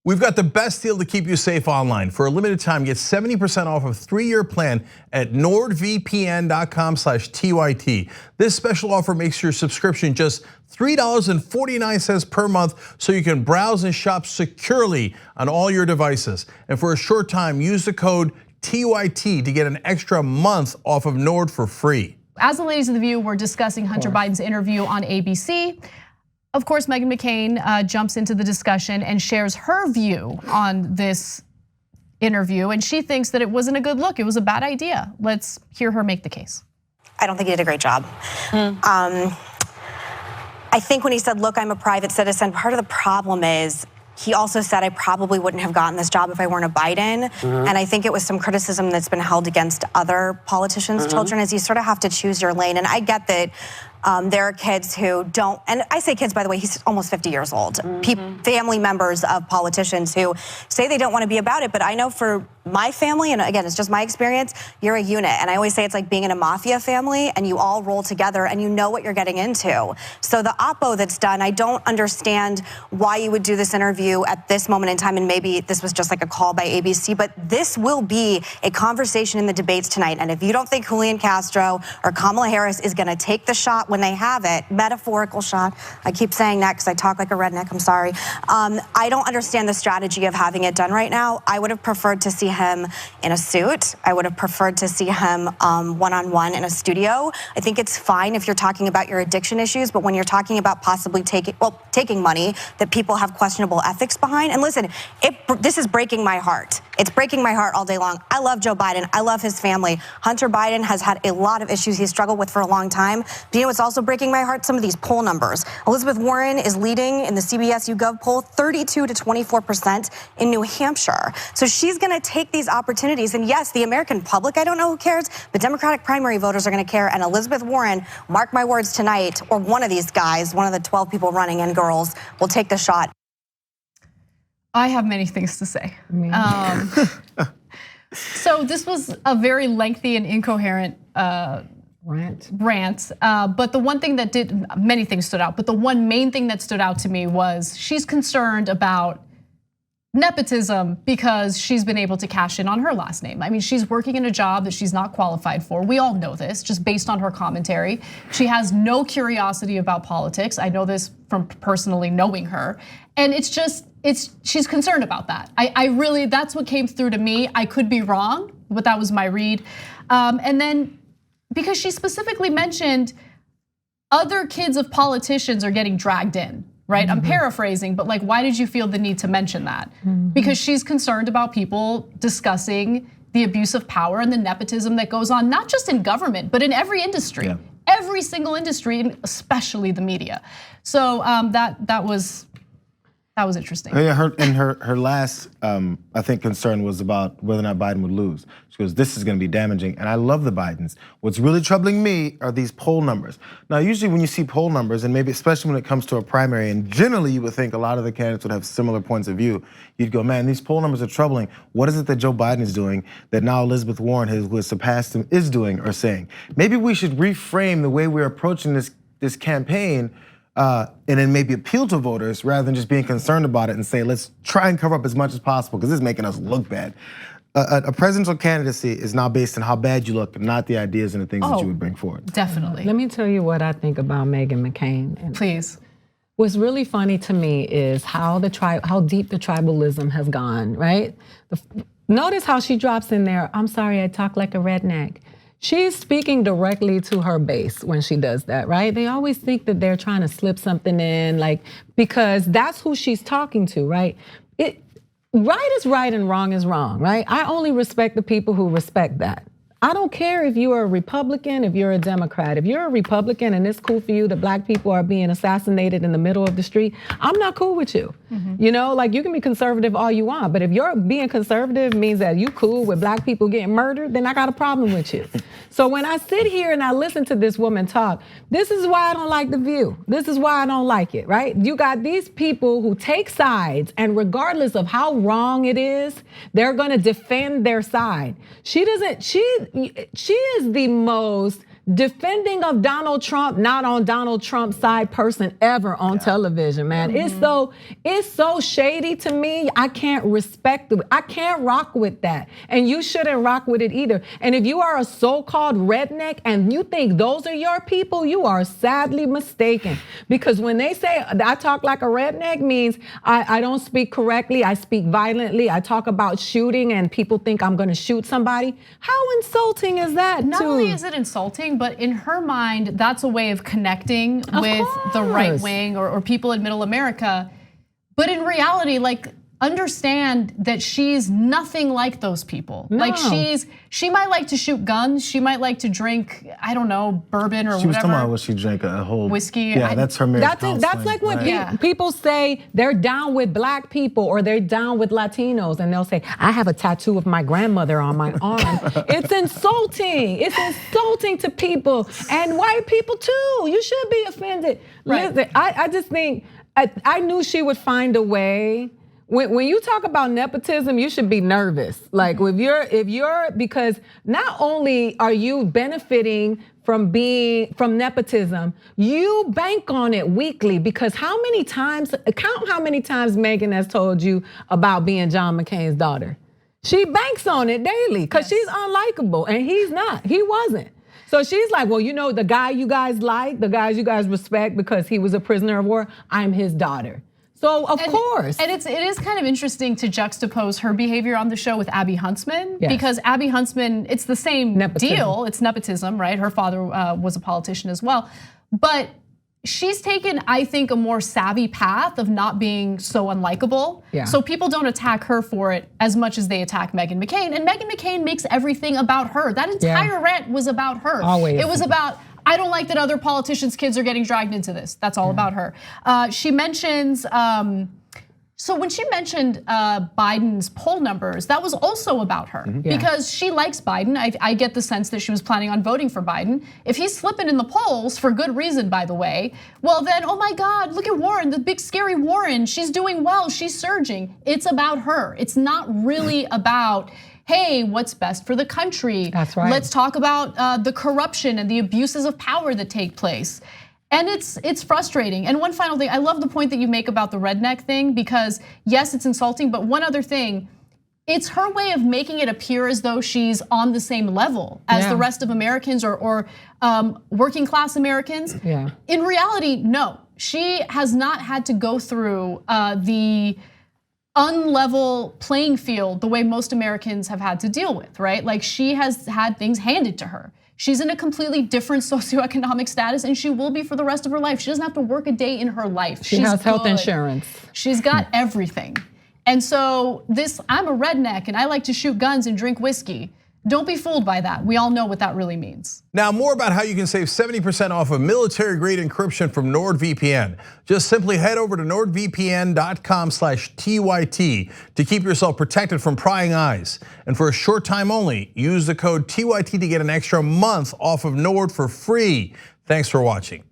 We've got the best deal to keep you safe online. For a limited time, get 70% off a 3-year plan at nordvpn.com/TYT. This special offer makes your subscription just $3.49 per month so you can browse and shop securely on all your devices. And for a short time, use the code TYT to get an extra month off of Nord for free. As the ladies of the View were discussing Hunter Biden's interview on ABC, of course, Meghan McCain jumps into the discussion and shares her view on this interview, and she thinks that it wasn't a good look, it was a bad idea. Let's hear her make the case. I don't think he did a great job. I think when he said, look, I'm a private citizen, part of the problem is he also said I probably wouldn't have gotten this job if I weren't a Biden. And I think it was some criticism that's been held against other politicians' children, is you sort of have to choose your lane. And I get that there are kids who don't, and I say kids, by the way, he's almost 50 years old. Family members of politicians who say they don't want to be about it, but I know for my family, and again, it's just my experience, you're a unit. And I always say it's like being in a mafia family and you all roll together and you know what you're getting into. So the oppo that's done, I don't understand why you would do this interview at this moment in time, and maybe this was just like a call by ABC, but this will be a conversation in the debates tonight. And if you don't think Julian Castro or Kamala Harris is gonna take the shot when they have it, metaphorical shot, I keep saying that because I talk like a redneck, I'm sorry. I don't understand the strategy of having it done right now. I would have preferred to see him in a suit. I would have preferred to see him one-on-one in a studio. I think it's fine if you're talking about your addiction issues, but when you're talking about possibly taking money that people have questionable ethics behind, and listen, this is breaking my heart. It's breaking my heart all day long. I love Joe Biden. I love his family. Hunter Biden has had a lot of issues he's struggled with for a long time. But you know what's also breaking my heart? Some of these poll numbers. Elizabeth Warren is leading in the CBS YouGov poll, 32 to 24% in New Hampshire. So she's gonna take these opportunities. And yes, the American public, I don't know who cares, but Democratic primary voters are gonna care. And Elizabeth Warren, mark my words tonight, or one of these guys, one of the 12 people running and girls, will take the shot. I have many things to say. So this was a very lengthy and incoherent rant. But the one thing that many things stood out, but the one main thing that stood out to me was she's concerned about nepotism because she's been able to cash in on her last name. I mean, she's working in a job that she's not qualified for. We all know this, just based on her commentary. She has no curiosity about politics. I know this from personally knowing her. And she's concerned about that. I really, that's what came through to me. I could be wrong, but that was my read. And then, because she specifically mentioned other kids of politicians are getting dragged in, right? I'm paraphrasing, but like, why did you feel the need to mention that? Because she's concerned about people discussing the abuse of power and the nepotism that goes on, not just in government, but in every industry, every single industry, and especially the media. So that was interesting. Yeah, her last, I think, concern was about whether or not Biden would lose. She goes, this is gonna be damaging, and I love the Bidens. What's really troubling me are these poll numbers. Now, usually when you see poll numbers, and maybe especially when it comes to a primary, and generally you would think a lot of the candidates would have similar points of view, you'd go, man, these poll numbers are troubling. What is it that Joe Biden is doing that now Elizabeth Warren, who has surpassed him, is doing or saying? Maybe we should reframe the way we're approaching this campaign, and then maybe appeal to voters rather than just being concerned about it and say, let's try and cover up as much as possible because this is making us look bad. A presidential candidacy is now based on how bad you look, not the ideas and the things that you would bring forward. Definitely. Let me tell you what I think about Meghan McCain. Please. What's really funny to me is how deep the tribalism has gone, right? Notice how she drops in there, I'm sorry, I talk like a redneck. She's speaking directly to her base when she does that, right? They always think that they're trying to slip something in, like, because that's who she's talking to, right? Right is right and wrong is wrong, right? I only respect the people who respect that. I don't care if you are a Republican, if you're a Democrat. If you're a Republican and it's cool for you that black people are being assassinated in the middle of the street, I'm not cool with you. You know, like you can be conservative all you want, but if you're being conservative means that you cool with black people getting murdered, then I got a problem with you. So when I sit here and I listen to this woman talk, this is why I don't like The View. This is why I don't like it, right? You got these people who take sides, and regardless of how wrong it is, they're gonna defend their side. She is the most defending of Donald Trump, not on Donald Trump's side person ever on television, man. It's so shady to me. I can't respect it. I can't rock with that. And you shouldn't rock with it either. And if you are a so-called redneck and you think those are your people, you are sadly mistaken. Because when they say I talk like a redneck means I don't speak correctly, I speak violently, I talk about shooting and people think I'm gonna shoot somebody. How insulting is that? Not only is it insulting, but in her mind, that's a way of connecting with the right wing or people in middle America. But in reality, like, understand that she's nothing like those people. No. Like she might like to shoot guns, she might like to drink, I don't know, bourbon or whatever. She was talking about what she drank, a whole whiskey. Yeah, that's her marriage. That's like when people say they're down with black people or they're down with Latinos, and they'll say, I have a tattoo of my grandmother on my arm. It's insulting. It's insulting to people and white people too. You should be offended. Right. Listen, I just think I knew she would find a way. When you talk about nepotism, you should be nervous. Like if you're because not only are you benefiting from nepotism, you bank on it weekly because count how many times Meghan has told you about being John McCain's daughter. She banks on it daily because she's unlikable and he's not. He wasn't. So she's like, well, you know, the guy you guys like, the guys you guys respect because he was a prisoner of war, I'm his daughter. So of course. And it is kind of interesting to juxtapose her behavior on the show with Abby Huntsman, because Abby Huntsman, it's the same deal. It's nepotism, right? Her father was a politician as well. But she's taken, I think, a more savvy path of not being so unlikable. Yeah. So people don't attack her for it as much as they attack Meghan McCain. And Meghan McCain makes everything about her. That entire rant was about her. Always. It was about, I don't like that other politicians' kids are getting dragged into this. That's all about her. She mentions, so when she mentioned Biden's poll numbers, that was also about her because she likes Biden. I get the sense that she was planning on voting for Biden. If he's slipping in the polls, for good reason, by the way, well then, oh my God, look at Warren, the big scary Warren. She's doing well, she's surging. It's about her. It's not really about, hey, what's best for the country? That's right. Let's talk about the corruption and the abuses of power that take place. And it's frustrating. And one final thing, I love the point that you make about the redneck thing because yes, it's insulting, but one other thing, it's her way of making it appear as though she's on the same level as the rest of Americans or working class Americans. Yeah. In reality, no, she has not had to go through the unlevel playing field the way most Americans have had to deal with, right? Like she has had things handed to her. She's in a completely different socioeconomic status and she will be for the rest of her life. She doesn't have to work a day in her life. She has health insurance. She's got everything. And so I'm a redneck and I like to shoot guns and drink whiskey. Don't be fooled by that. We all know what that really means. Now, more about how you can save 70% off of military-grade encryption from NordVPN. Just simply head over to nordvpn.com/TYT to keep yourself protected from prying eyes. And for a short time only, use the code TYT to get an extra month off of Nord for free. Thanks for watching.